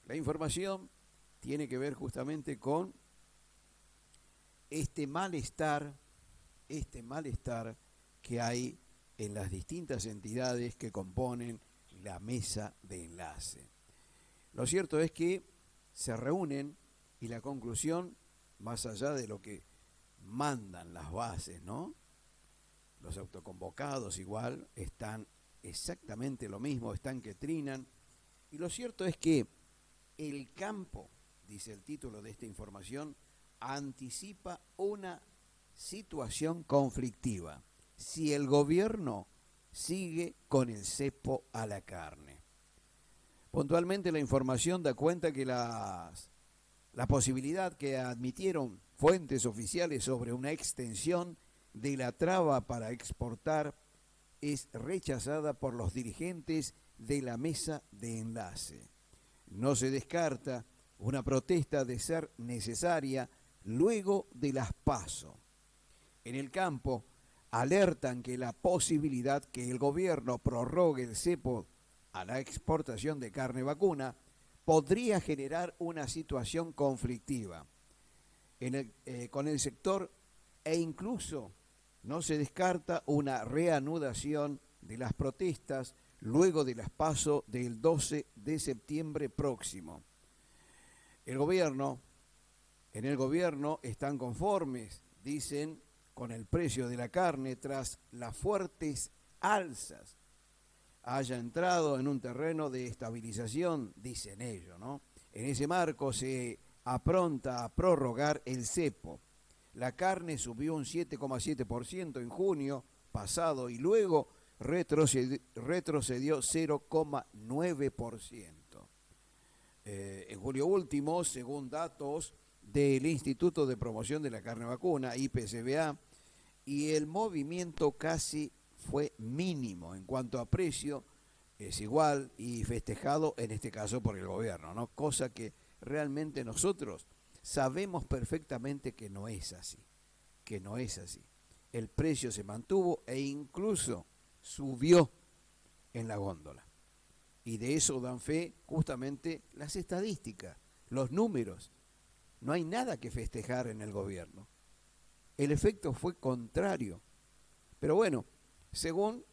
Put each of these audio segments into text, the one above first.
La información tiene que ver justamente con este malestar, que hay en las distintas entidades que componen la mesa de enlace. Lo cierto es que se reúnen y la conclusión, más allá de lo que mandan las bases, ¿no? Los autoconvocados igual están exactamente lo mismo, están que trinan. Y lo cierto es que el campo, dice el título de esta información, anticipa una situación conflictiva si el gobierno sigue con el cepo a la carne. Puntualmente la información da cuenta que la posibilidad que admitieron fuentes oficiales sobre una extensión de la traba para exportar es rechazada por los dirigentes de la mesa de enlace. No se descarta una protesta de ser necesaria luego de las PASO. En el campo alertan que la posibilidad que el gobierno prorrogue el cepo a la exportación de carne vacuna podría generar una situación conflictiva con el sector e incluso no se descarta una reanudación de las protestas luego de las PASO del 12 de septiembre próximo. En el gobierno están conformes, dicen, con el precio de la carne tras las fuertes alzas haya entrado en un terreno de estabilización, dicen ellos, ¿no? En ese marco se apronta a prorrogar el cepo. La carne subió un 7,7% en junio pasado y luego retrocedió 0,9%. En julio último, según datos del Instituto de Promoción de la Carne Vacuna, IPCBA, y el movimiento casi fue mínimo en cuanto a precio, es igual y festejado en este caso por el gobierno, ¿no? Cosa que realmente nosotros sabemos perfectamente que no es así, El precio se mantuvo e incluso subió en la góndola. Y de eso dan fe justamente las estadísticas, los números. No hay nada que festejar en el gobierno. El efecto fue contrario. Pero bueno, según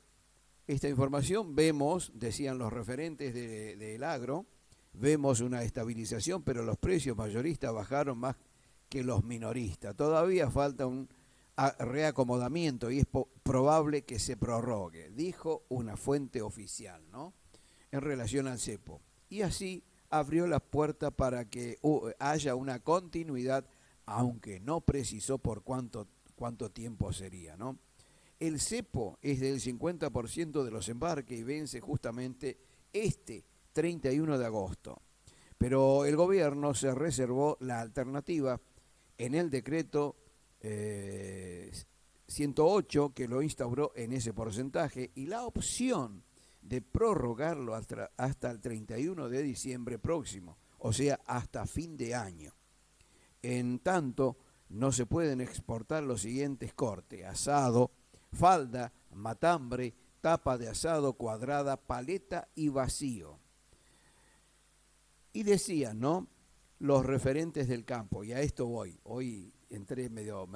esta información vemos, decían los referentes del agro, vemos una estabilización, pero los precios mayoristas bajaron más que los minoristas. Todavía falta un reacomodamiento y es probable que se prorrogue, dijo una fuente oficial, ¿no? En relación al cepo. Y así abrió la puerta para que haya una continuidad, aunque no precisó por cuánto tiempo sería, ¿no? El cepo es del 50% de los embarques y vence justamente este 31 de agosto. Pero el gobierno se reservó la alternativa en el decreto 108 que lo instauró en ese porcentaje y la opción de prorrogarlo hasta el 31 de diciembre próximo, o sea, hasta fin de año. En tanto, no se pueden exportar los siguientes cortes: asado, falda, matambre, tapa de asado cuadrada, paleta y vacío. Y decían, ¿no?, los referentes del campo, y a esto voy, hoy entré medio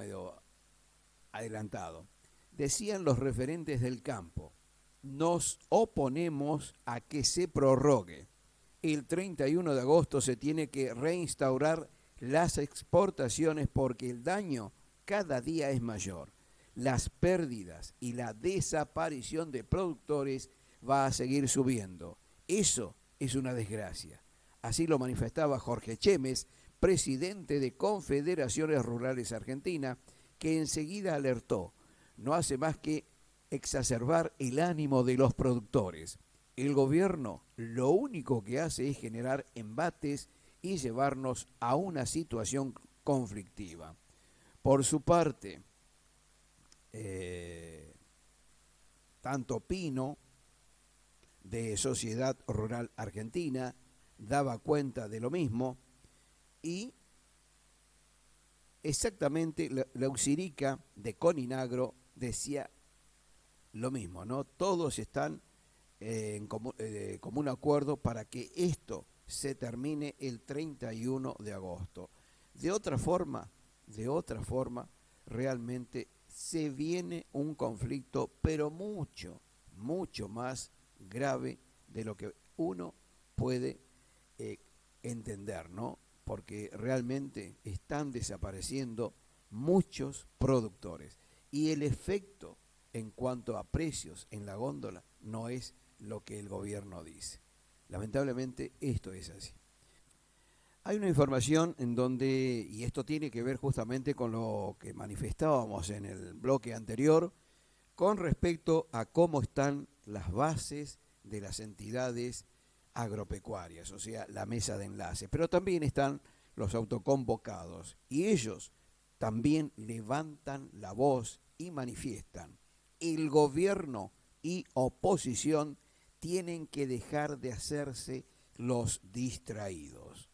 adelantado. Decían los referentes del campo: nos oponemos a que se prorrogue. El 31 de agosto se tiene que reinstaurar las exportaciones porque el daño cada día es mayor. Las pérdidas y la desaparición de productores va a seguir subiendo. Eso es una desgracia. Así lo manifestaba Jorge Chemes, presidente de Confederaciones Rurales Argentina, que enseguida alertó: no hace más que exacerbar el ánimo de los productores. El gobierno lo único que hace es generar embates y llevarnos a una situación conflictiva. Por su parte, tanto Pino, de Sociedad Rural Argentina, daba cuenta de lo mismo, y exactamente la Usirica de Coninagro decía lo mismo, ¿no? Todos están en común acuerdo para que esto se termine el 31 de agosto. De otra forma, realmente se viene un conflicto, pero mucho más grave de lo que uno puede entender, ¿no? Porque realmente están desapareciendo muchos productores y el efecto en cuanto a precios en la góndola no es lo que el gobierno dice. Lamentablemente esto es así. Hay una información en donde, y esto tiene que ver justamente con lo que manifestábamos en el bloque anterior, con respecto a cómo están las bases de las entidades agropecuarias, o sea, la mesa de enlace. Pero también están los autoconvocados y ellos también levantan la voz y manifiestan. El gobierno y oposición tienen que dejar de hacerse los distraídos.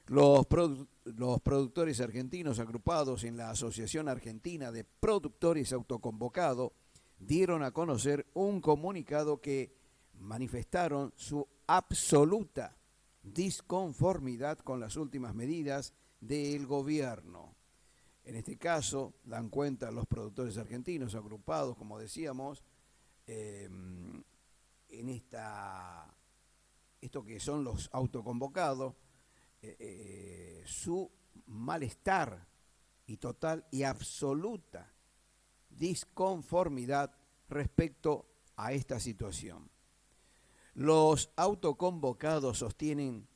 Los productores argentinos agrupados en la Asociación Argentina de Productores Autoconvocados dieron a conocer un comunicado que manifestaron su absoluta disconformidad con las últimas medidas del gobierno. En este caso, dan cuenta los productores argentinos agrupados, como decíamos, en esto que son los autoconvocados, su malestar y total y absoluta disconformidad respecto a esta situación. Los autoconvocados sostienen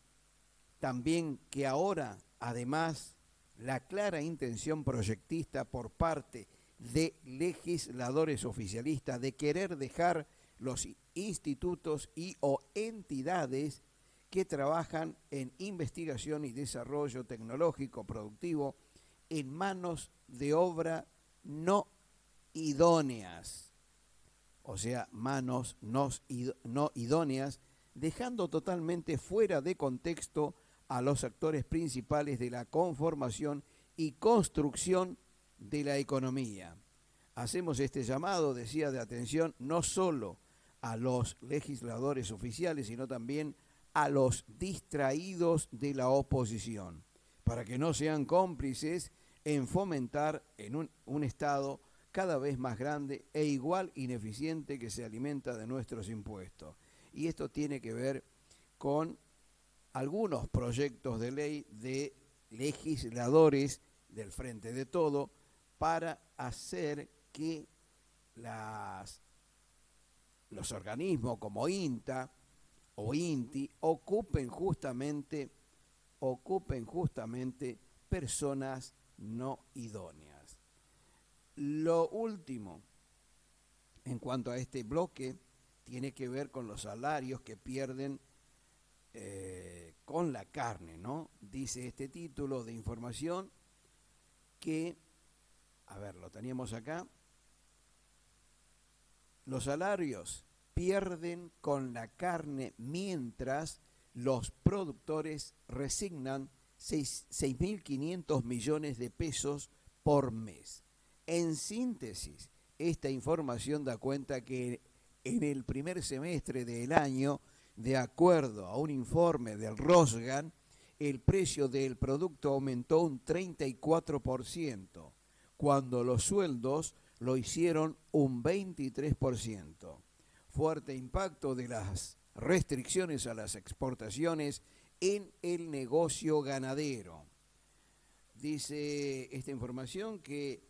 también que ahora, además, la clara intención proyectista por parte de legisladores oficialistas de querer dejar los institutos y o entidades que trabajan en investigación y desarrollo tecnológico productivo en manos de obra no idóneas, o sea, manos no idóneas, dejando totalmente fuera de contexto a los actores principales de la conformación y construcción de la economía. Hacemos este llamado, decía, de atención no solo a los legisladores oficiales, sino también a los distraídos de la oposición, para que no sean cómplices en fomentar en un Estado cada vez más grande e igual ineficiente que se alimenta de nuestros impuestos. Y esto tiene que ver con algunos proyectos de ley de legisladores del Frente de Todo para hacer que los organismos como INTA o INTI ocupen justamente personas no idóneas. Lo último, en cuanto a este bloque, tiene que ver con los salarios que pierden con la carne, ¿no? Dice este título de información que, a ver, lo teníamos acá, los salarios pierden con la carne mientras los productores resignan 6.500 millones de pesos por mes. En síntesis, esta información da cuenta que en el primer semestre del año, de acuerdo a un informe del Rosgan, el precio del producto aumentó un 34%, cuando los sueldos lo hicieron un 23%. Fuerte impacto de las restricciones a las exportaciones en el negocio ganadero. Dice esta información que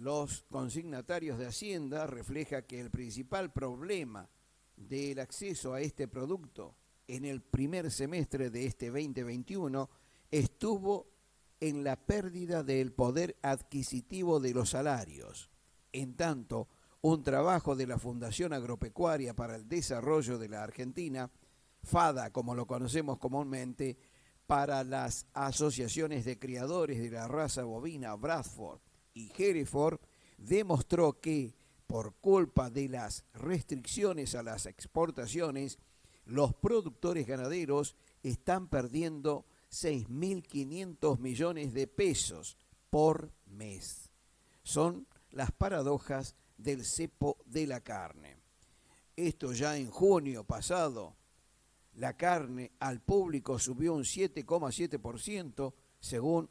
los consignatarios de Hacienda refleja que el principal problema del acceso a este producto en el primer semestre de este 2021 estuvo en la pérdida del poder adquisitivo de los salarios. En tanto, un trabajo de la Fundación Agropecuaria para el Desarrollo de la Argentina, FADA, como lo conocemos comúnmente, para las asociaciones de criadores de la raza bovina Bradford y Hereford, demostró que, por culpa de las restricciones a las exportaciones, los productores ganaderos están perdiendo 6.500 millones de pesos por mes. Son las paradojas del cepo de la carne. Esto ya en junio pasado, La carne al público subió un 7,7% según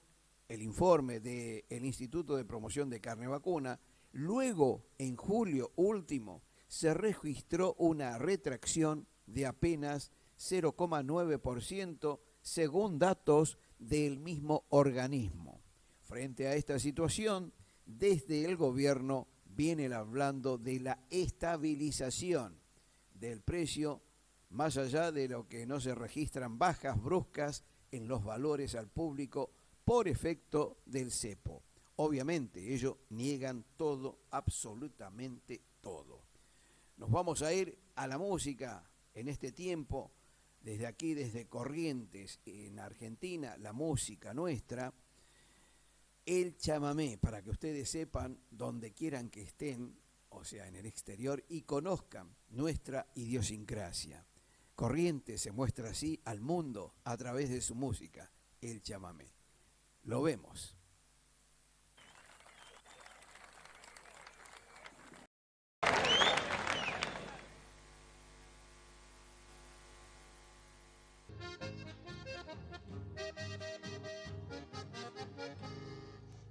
el informe del Instituto de Promoción de Carne Vacuna. Luego, en julio último, se registró una retracción de apenas 0,9% según datos del mismo organismo. Frente a esta situación, desde el gobierno vienen hablando de la estabilización del precio, más allá de lo que no se registran bajas bruscas en los valores al público por efecto del cepo. Obviamente, ellos niegan todo, absolutamente todo. Nos vamos a ir a la música en este tiempo, desde aquí, desde Corrientes, en Argentina, la música nuestra, el chamamé, para que ustedes sepan, donde quieran que estén, o sea, en el exterior, y conozcan nuestra idiosincrasia. Corrientes se muestra así al mundo a través de su música, el chamamé. Lo vemos.